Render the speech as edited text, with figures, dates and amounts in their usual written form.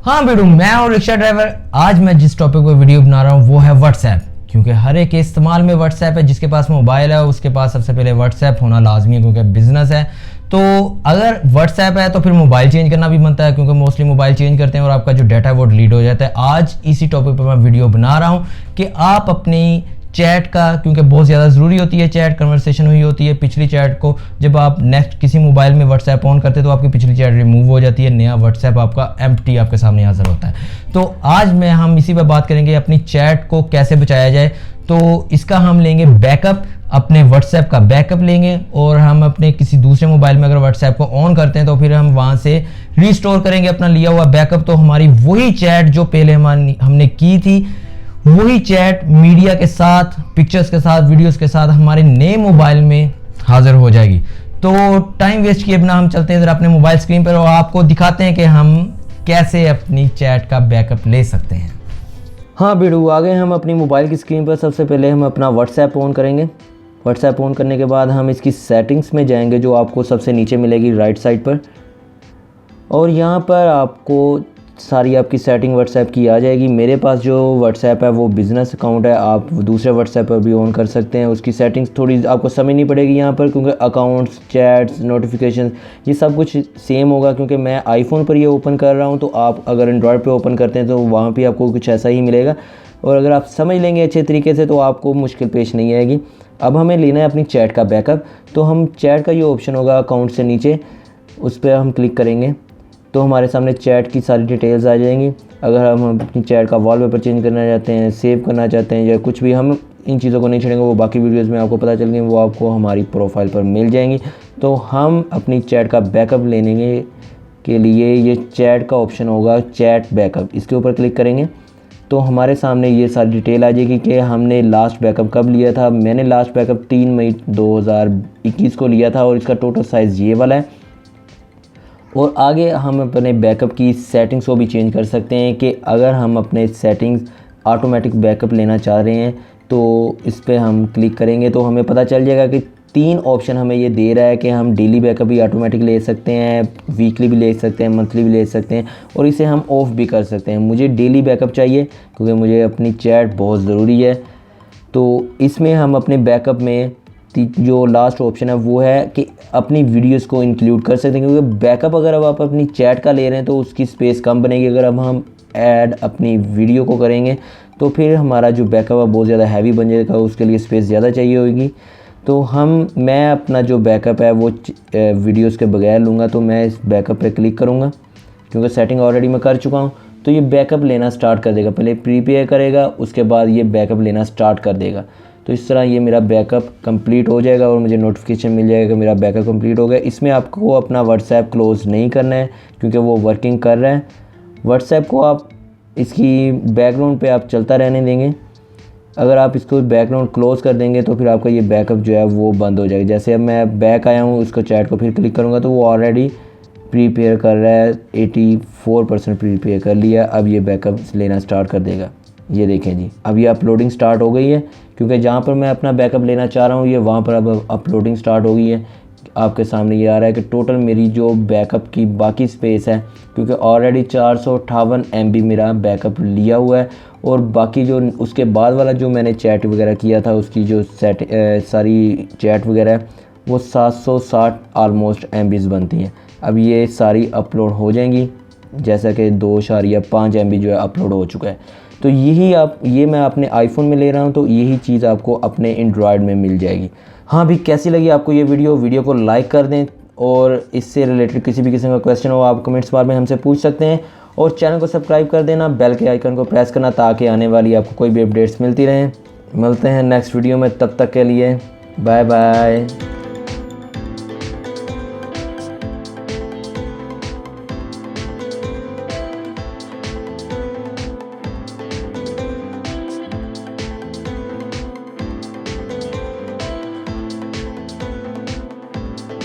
हाँ बेटू, मैं और रिक्शा ड्राइवर। आज मैं जिस टॉपिक पर वीडियो बना रहा हूँ वो है व्हाट्सएप, क्योंकि हर एक के इस्तेमाल में व्हाट्सएप है। जिसके पास मोबाइल है उसके पास सबसे पहले व्हाट्सएप होना लाजमी है, क्योंकि बिजनेस है। तो अगर व्हाट्सएप है तो फिर मोबाइल चेंज करना भी बनता है, क्योंकि मोस्टली मोबाइल चेंज करते हैं और आपका जो डाटा है वो डिलीट हो जाता है। आज इसी टॉपिक पर मैं वीडियो बना रहा हूँ कि आप अपनी चैट का, क्योंकि बहुत ज़्यादा ज़रूरी होती है चैट, कन्वर्सेशन हुई होती है पिछली चैट को जब आप नेक्स्ट किसी मोबाइल में व्हाट्सएप ऑन करते हैं तो आपकी पिछली चैट रिमूव हो जाती है, नया व्हाट्सएप आपका एम्प्टी आपके सामने हाजिर होता है। तो आज हम इसी पर बात करेंगे अपनी चैट को कैसे बचाया जाए। तो इसका हम लेंगे बैकअप, अपने व्हाट्सएप का बैकअप लेंगे और हम अपने किसी दूसरे मोबाइल में अगर व्हाट्सएप को ऑन करते हैं तो फिर हम वहाँ से रीस्टोर करेंगे अपना लिया हुआ बैकअप। तो हमारी वही चैट जो पहले हमने की थी, वही चैट मीडिया के साथ, पिक्चर्स के साथ, वीडियोस के साथ हमारे नए मोबाइल में हाजिर हो जाएगी। तो टाइम वेस्ट किए बिना हम चलते हैं जरा अपने मोबाइल स्क्रीन पर और आपको दिखाते हैं कि हम कैसे अपनी चैट का बैकअप ले सकते हैं। हाँ बेटू, आ गए हम अपनी मोबाइल की स्क्रीन पर। सबसे पहले हम अपना व्हाट्सएप ऑन करेंगे। व्हाट्सएप ऑन करने के बाद हम इसकी सेटिंग्स में जाएंगे जो आपको सबसे नीचे मिलेगी राइट साइड पर, और यहाँ पर आपको सारी आपकी सेटिंग व्हाट्सएप की आ जाएगी। मेरे पास जो व्हाट्सएप है वो बिज़नेस अकाउंट है, आप दूसरे व्हाट्सएप पर भी ऑन कर सकते हैं। उसकी सेटिंग्स थोड़ी आपको समझनी पड़ेगी यहाँ पर, क्योंकि अकाउंट्स, चैट्स, नोटिफिकेशन ये सब कुछ सेम होगा। क्योंकि मैं आईफोन पर ये ओपन कर रहा हूँ, तो आप अगर एंड्रॉयड पे ओपन करते हैं तो वहाँ पे आपको कुछ ऐसा ही मिलेगा। और अगर आप समझ लेंगे अच्छे तरीके से तो आपको मुश्किल पेश नहीं आएगी। अब हमें लेना है अपनी चैट का बैकअप। तो हम चैट का ये ऑप्शन होगा अकाउंट से नीचे, उस पर हम क्लिक करेंगे तो हमारे सामने चैट की सारी डिटेल्स आ जाएंगी। अगर हम अपनी चैट का वॉलपेपर चेंज करना चाहते हैं, सेव करना चाहते हैं या कुछ भी, हम इन चीज़ों को नहीं छोड़ेंगे, वो बाकी वीडियोस में आपको पता चल गई, वो आपको हमारी प्रोफाइल पर मिल जाएंगी। तो हम अपनी चैट का बैकअप लेने के लिए ये चैट का ऑप्शन होगा, चैट बैकअप, इसके ऊपर क्लिक करेंगे तो हमारे सामने ये सारी डिटेल आ जाएगी कि हमने लास्ट बैकअप कब लिया था। मैंने लास्ट बैकअप 3 मई 2021 को लिया था और इसका टोटल साइज़ ये वाला है। और आगे हम अपने बैकअप की सेटिंग्स को भी चेंज कर सकते हैं कि अगर हम अपने सेटिंग्स ऑटोमेटिक बैकअप लेना चाह रहे हैं तो इस पर हम क्लिक करेंगे तो हमें पता चल जाएगा कि 3 ऑप्शन हमें ये दे रहा है कि हम डेली बैकअप भी ऑटोमेटिक ले सकते हैं, वीकली भी ले सकते हैं, मंथली भी ले सकते हैं और इसे हम ऑफ़ भी कर सकते हैं। मुझे डेली बैकअप चाहिए क्योंकि मुझे अपनी चैट बहुत ज़रूरी है। तो इसमें हम अपने बैकअप में जो लास्ट ऑप्शन है वो है कि अपनी वीडियोस को इंक्लूड कर सकते हैं, क्योंकि बैकअप अगर अब आप अपनी चैट का ले रहे हैं तो उसकी स्पेस कम बनेगी। अगर अब हम ऐड अपनी वीडियो को करेंगे तो फिर हमारा जो बैकअप है बहुत ज़्यादा हैवी बन जाएगा, उसके लिए स्पेस ज़्यादा चाहिए होगी। तो मैं अपना जो बैकअप है वो वीडियोस के बगैर लूँगा। तो मैं इस बैकअप पे क्लिक करूँगा क्योंकि सेटिंग ऑलरेडी मैं कर चुका हूँ। तो ये बैकअप लेना स्टार्ट कर देगा, पहले प्रीपेयर करेगा, उसके बाद ये बैकअप लेना स्टार्ट कर देगा। तो इस तरह ये मेरा बैकअप कंप्लीट हो जाएगा और मुझे नोटिफिकेशन मिल जाएगा कि मेरा बैकअप कंप्लीट हो गया। इसमें आपको अपना व्हाट्सएप क्लोज़ नहीं करना है क्योंकि वो वर्किंग कर रहा है। व्हाट्सएप को आप इसकी बैकग्राउंड पे आप चलता रहने देंगे। अगर आप इसको बैकग्राउंड क्लोज़ कर देंगे तो फिर आपका ये बैकअप जो है वो बंद हो जाएगा। जैसे अब मैं बैक आया हूँ, उसको चैट को फिर क्लिक करूँगा तो वो ऑलरेडी प्रीपेयर कर रहा है, 84% प्रीपेयर कर लिया। अब ये बैकअप लेना स्टार्ट कर देगा। ये देखें जी, अब ये अपलोडिंग स्टार्ट हो गई है, क्योंकि जहाँ पर मैं अपना बैकअप लेना चाह रहा हूँ ये वहाँ पर अब अपलोडिंग स्टार्ट हो गई है। आपके सामने ये आ रहा है कि टोटल मेरी जो बैकअप की बाकी स्पेस है, क्योंकि ऑलरेडी 458 MB मेरा बैकअप लिया हुआ है और बाकी जो उसके बाद वाला जो मैंने चैट वगैरह किया था उसकी जो सारी चैट वगैरह है वो 760 ऑलमोस्ट MBs बनती हैं। अब ये सारी अपलोड हो जाएंगी, जैसा कि 2.5 MB जो है अपलोड हो चुका है। तो ये मैं अपने आईफोन में ले रहा हूँ, तो यही चीज़ आपको अपने एंड्रॉयड में मिल जाएगी। हाँ भी, कैसी लगी आपको ये वीडियो को लाइक कर दें और इससे रिलेटेड किसी भी किस्म का क्वेश्चन हो आप कमेंट्स बार में हमसे पूछ सकते हैं। और चैनल को सब्सक्राइब कर देना, बेल के आइकन को प्रेस करना ताकि आने वाली आपको कोई भी अपडेट्स मिलती रहें। मिलते हैं नेक्स्ट वीडियो में, तब तक के लिए बाय बाय।